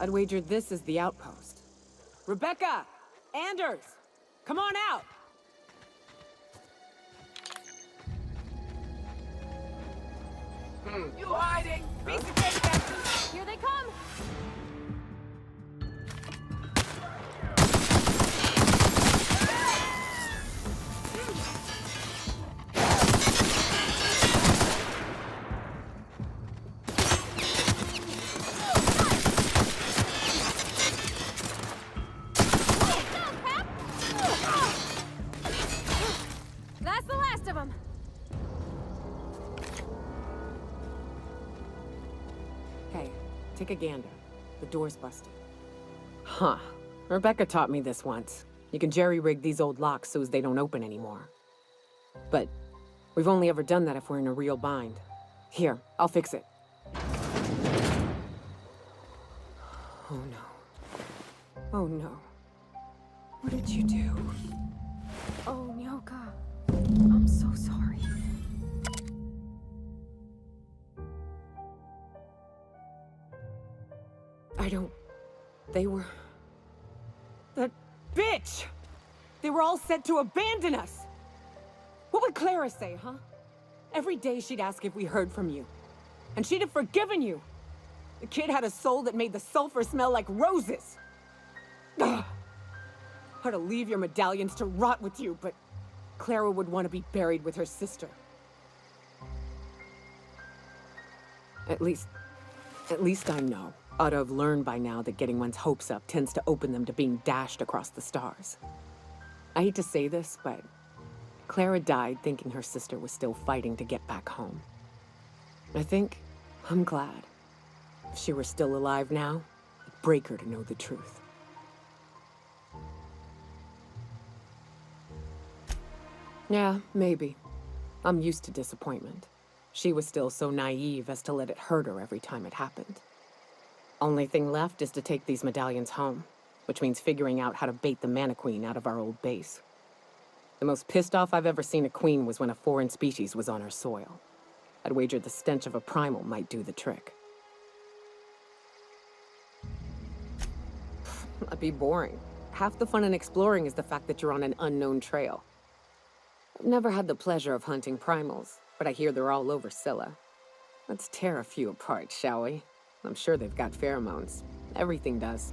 I'd wager this is the outpost. Rebecca! Anders! Come on out! You hiding? Piece of cake, Captain! Here they come! That's the last of them! Hey, take a gander. The door's busted. Huh. Rebecca taught me this once. You can jerry-rig these old locks so as they don't open anymore. But we've only ever done that if we're in a real bind. Here, I'll fix it. Oh no. Oh no. What did you do? Oh, Nyoka. I'm so sorry. I don't... They were... That bitch! They were all set to abandon us! What would Clara say, huh? Every day she'd ask if we heard from you. And she'd have forgiven you! The kid had a soul that made the sulfur smell like roses! Ugh. Or to leave your medallions to rot with you, but Clara would want to be buried with her sister. At least I know. Ought to have learned by now that getting one's hopes up tends to open them to being dashed across the stars. I hate to say this, but Clara died thinking her sister was still fighting to get back home. I'm glad. If she were still alive now, it'd break her to know the truth. Yeah, maybe. I'm used to disappointment. She was still so naive as to let it hurt her every time it happened. Only thing left is to take these medallions home, which means figuring out how to bait the MANTIQUEEN out of our old base. The most pissed off I've ever seen a queen was when a foreign species was on her soil. I'd wager the stench of a primal might do the trick. That'd be boring. Half the fun in exploring is the fact that you're on an unknown trail. I've never had the pleasure of hunting primals, but I hear they're all over Scylla. Let's tear a few apart, shall we? I'm sure they've got pheromones. Everything does.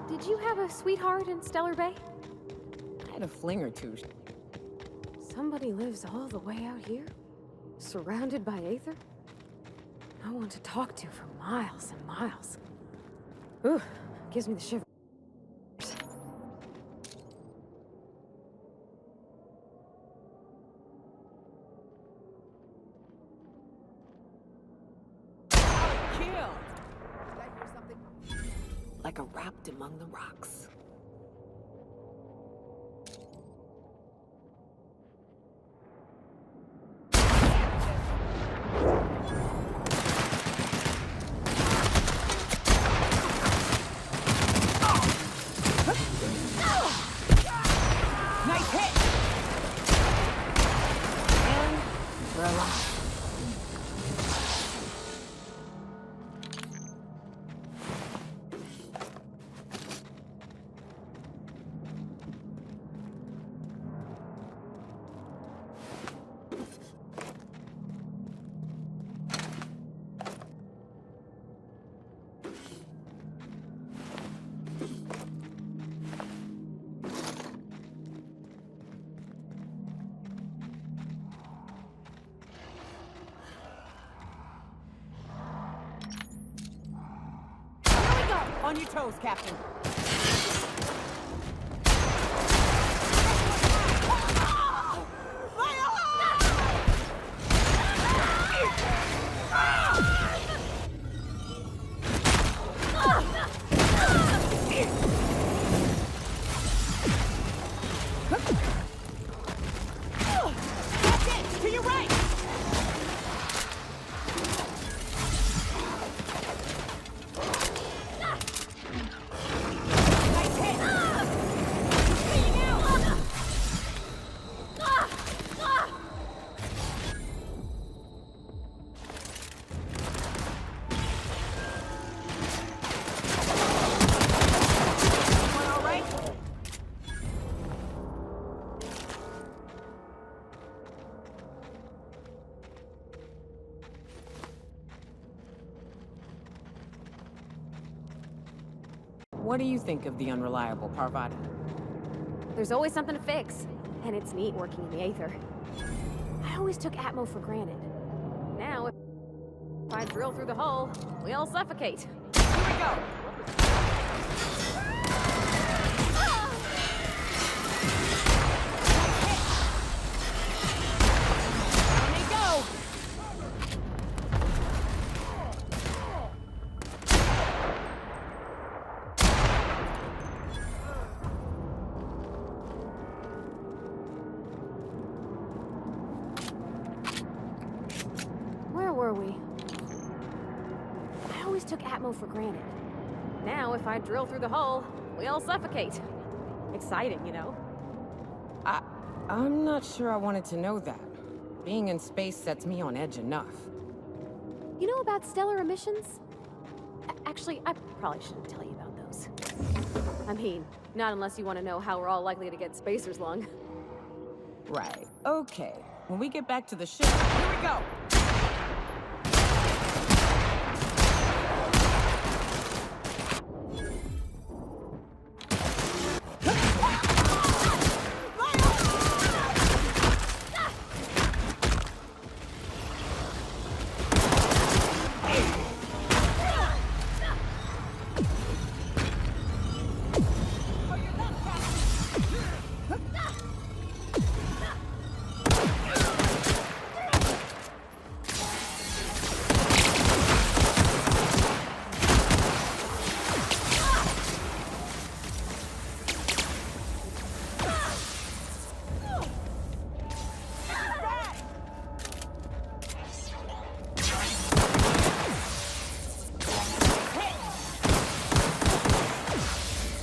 Did you have a sweetheart in Stellar Bay? I had a fling or two. Somebody lives all the way out here? Surrounded by Aether? No one to talk to for miles and miles. Ooh, gives me the shivers. Killed! Like a wrapped among the rocks. Nice hit! And we're alive. On your toes, Captain. your right! Nice hit! Bleeding out! Everyone all right? What do you think of the unreliable Parvati? There's always something to fix, and it's neat working in the Aether. I always took Atmo for granted. Now, if I drill through the hole, we all suffocate. Here we go! Down they go! Where were we? I always took Atmo for granted. Now, if I drill through the hole, we all suffocate. Exciting, you know? I'm not sure I wanted to know that. Being in space sets me on edge enough. You know about stellar emissions? Actually, I probably shouldn't tell you about those. I mean, not unless you want to know how we're all likely to get spacers lung. Right. Okay. When we get back to the ship, here we go!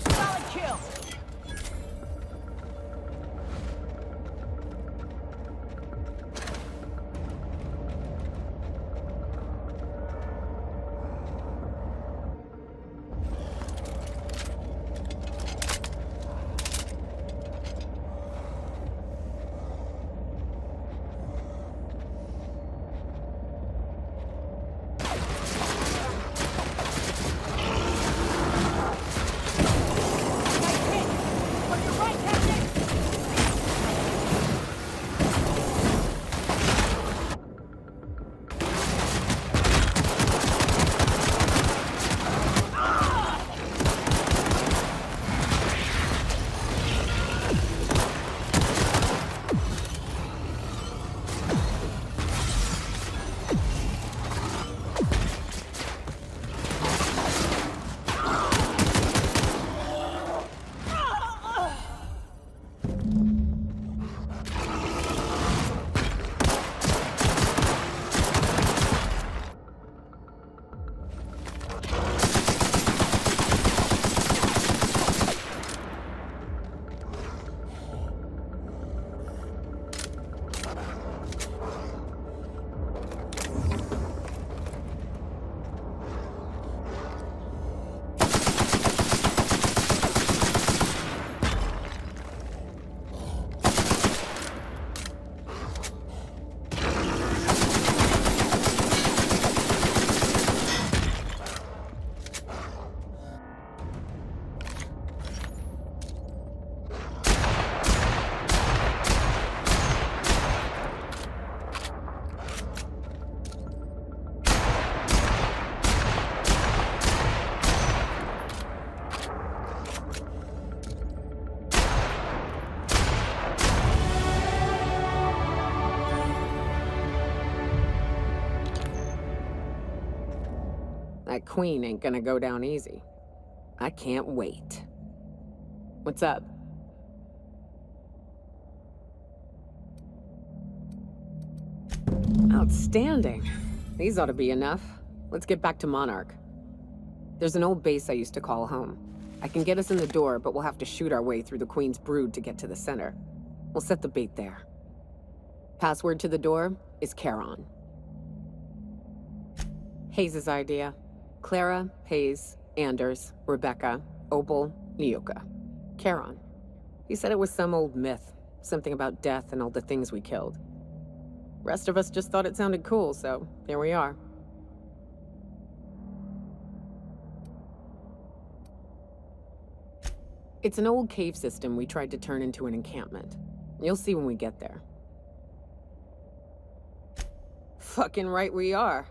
Solid kill! Nice hit! On your right, Captain! That queen ain't gonna go down easy. I can't wait. What's up? Outstanding. These ought to be enough. Let's get back to Monarch. There's an old base I used to call home. I can get us in the door, but we'll have to shoot our way through the Queen's brood to get to the center. We'll set the bait there. Password to the door is Charon. Hayes' idea. Clara, Hayes, Anders, Rebecca, Opal, Niuka. Charon. He said it was some old myth. Something about death and all the things we killed. Rest of us just thought it sounded cool, so here we are. It's an old cave system we tried to turn into an encampment. You'll see when we get there. Fucking right we are.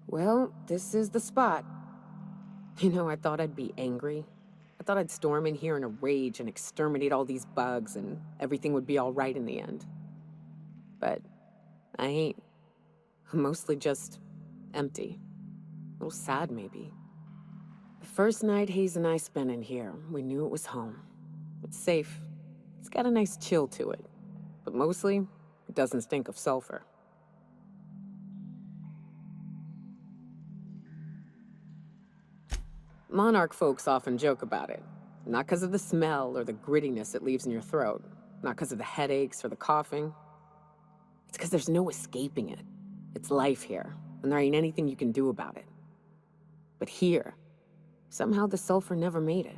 Well, this is the spot. You know, I thought I'd be angry. I thought I'd storm in here in a rage and exterminate all these bugs and everything would be all right in the end. But I ain't. I'm mostly just empty. A little sad, maybe. The first night Hayes and I spent in here, we knew it was home. It's safe. It's got a nice chill to it. But mostly, it doesn't stink of sulfur. Monarch folks often joke about it. Not because of the smell or the grittiness it leaves in your throat. Not because of the headaches or the coughing. It's because there's no escaping it. It's life here, and there ain't anything you can do about it. But here, somehow the sulfur never made it.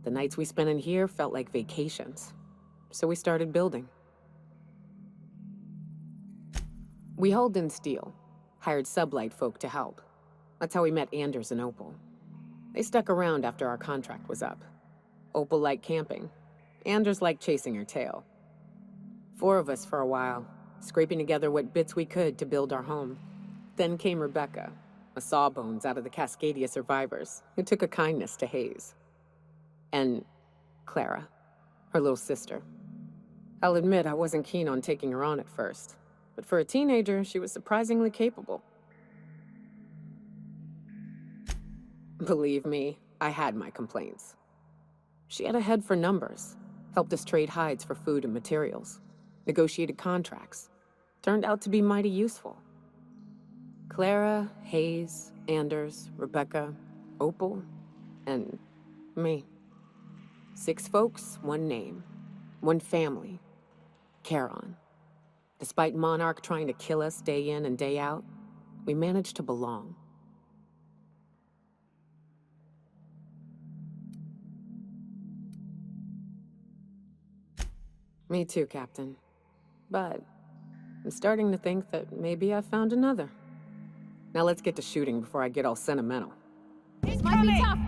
The nights we spent in here felt like vacations. So we started building. We hauled in steel, hired sublight folk to help. That's how we met Anders and Opal. They stuck around after our contract was up. Opal liked camping. Anders liked chasing her tail. 4 of us for a while, scraping together what bits we could to build our home. Then came Rebecca, a sawbones out of the Cascadia survivors, who took a kindness to Hayes. And Clara, her little sister. I'll admit I wasn't keen on taking her on at first, but for a teenager, she was surprisingly capable. Believe me, I had my complaints. She had a head for numbers, helped us trade hides for food and materials, negotiated contracts. Turned out to be mighty useful. Clara, Hayes, Anders, Rebecca, Opal, and me. 6 folks, 1 name, 1 family, Charon. Despite Monarch trying to kill us day in and day out, we managed to belong. Me too, Captain. But I'm starting to think that maybe I found another. Now let's get to shooting before I get all sentimental. This might be tough.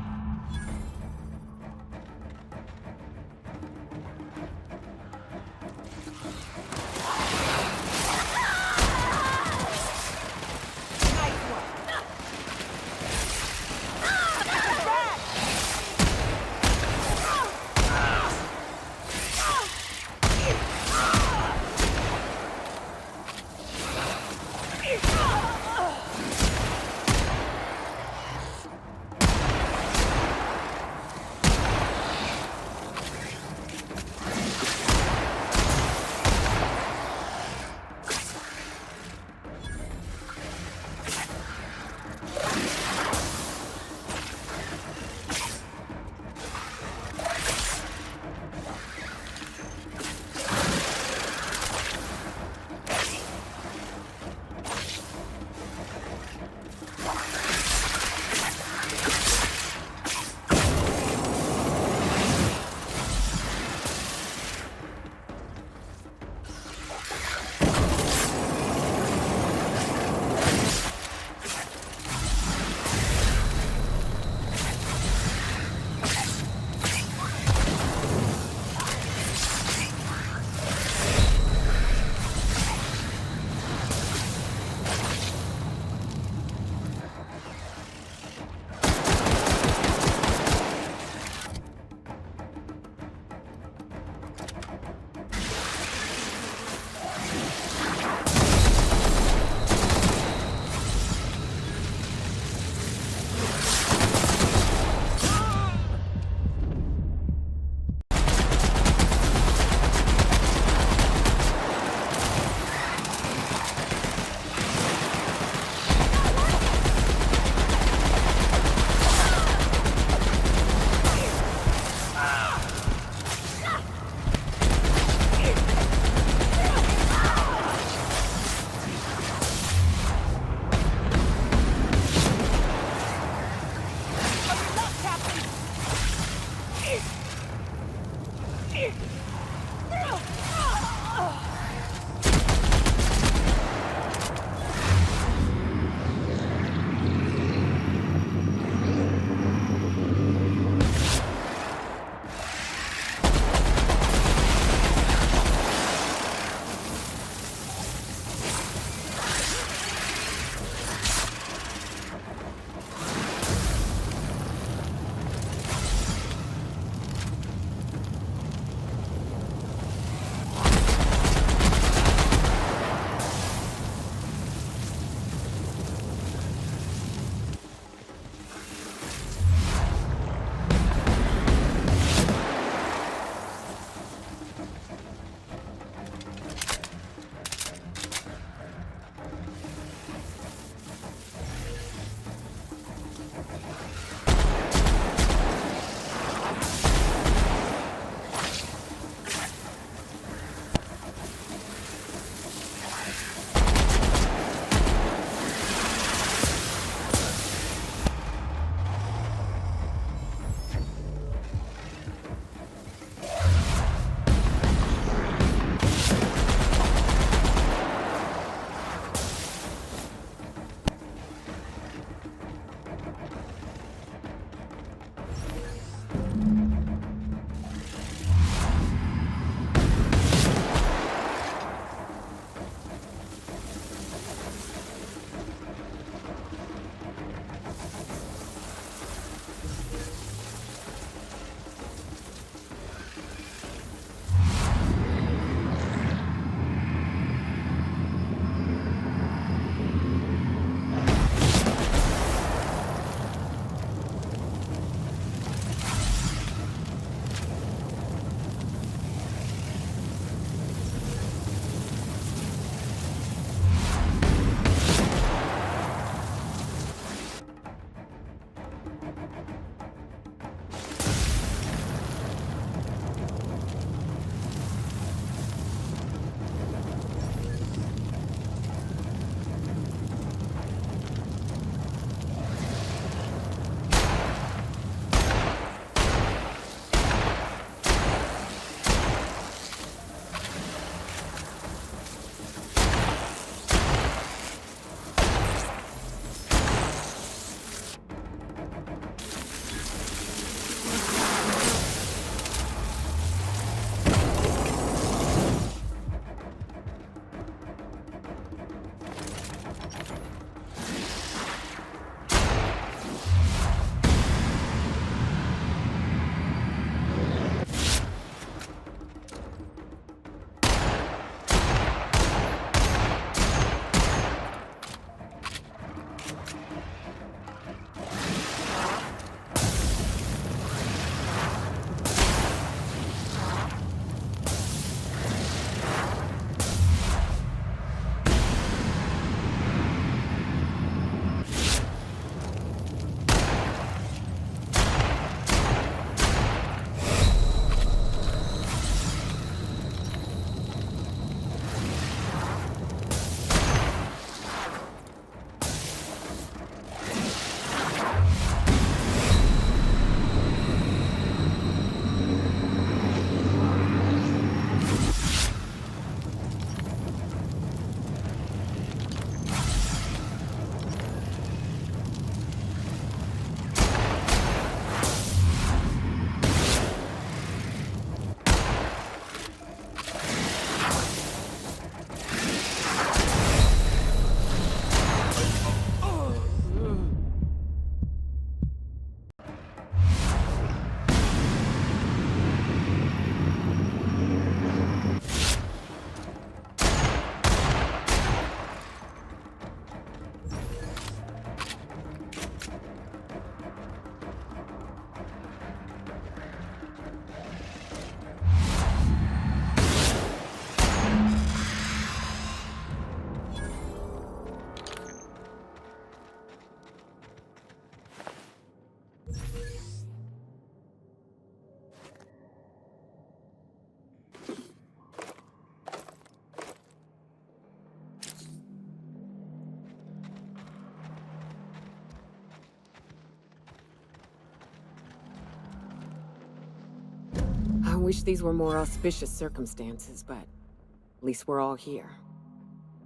wish these were more auspicious circumstances, but at least we're all here.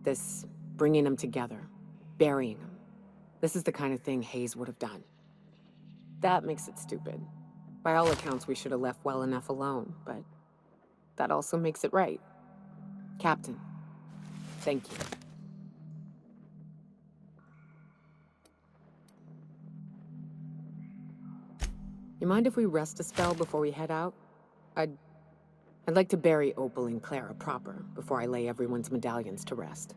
This bringing them together, burying them. This is the kind of thing Hayes would have done. That makes it stupid. By all accounts, we should have left well enough alone, but that also makes it right. Captain, thank you. You mind if we rest a spell before we head out? I'd like to bury Opal and Clara proper before I lay everyone's medallions to rest.